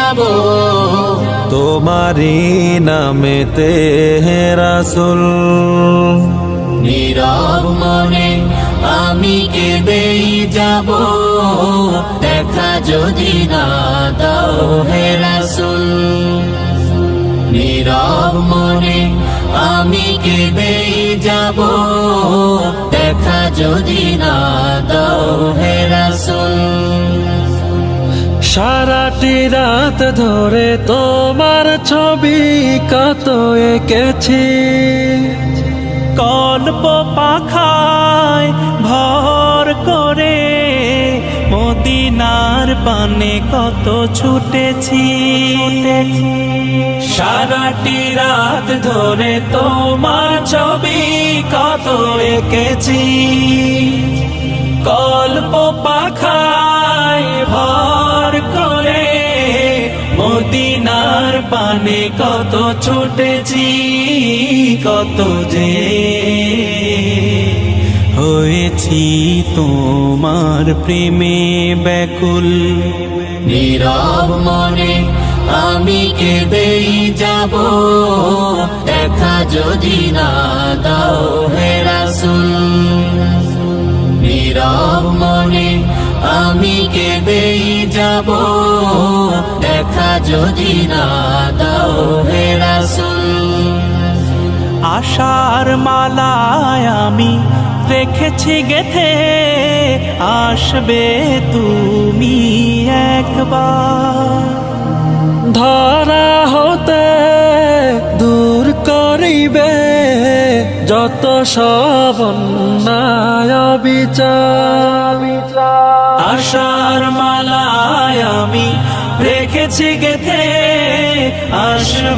যাব তোমারি নামেতে হে রাসূল। নীরব মনে আমি কেঁদেই যাব দেখা যদি না দাও হে রাসূল। নীরব মনে আমি কেঁদেই যাব দেখা যদি না দাও হে রাসূল। সারাটি রাত ধরে তোমার ছবি কত এঁকেছি, কল্প পাখায় ভর করে মদিনার পানে কত ছুটেছি। সারাটি রাত ধরে তোমার ছবি কত এঁকেছি, কল্প পাখায় ভর করে মদিনার পানে কত ছুটেছি। কত যে হয়েছি তোমার প্রেমে ব্যাকুল। নীরব মনে আমি কেঁদেই যাব দেখা যদি না দাও হে রাসূল। নীরব মনে আমি কেঁদেই যাব দেখা যদি না দাও হে রাসূল। আশার মালায় আমি রেখেছি গেথে, আসবে তুমি একবার। ধরা হতে দূর করিবে যত সব অন্যায় বিচার। আশার মালায় আমি রেখেছি গেথে, আসবে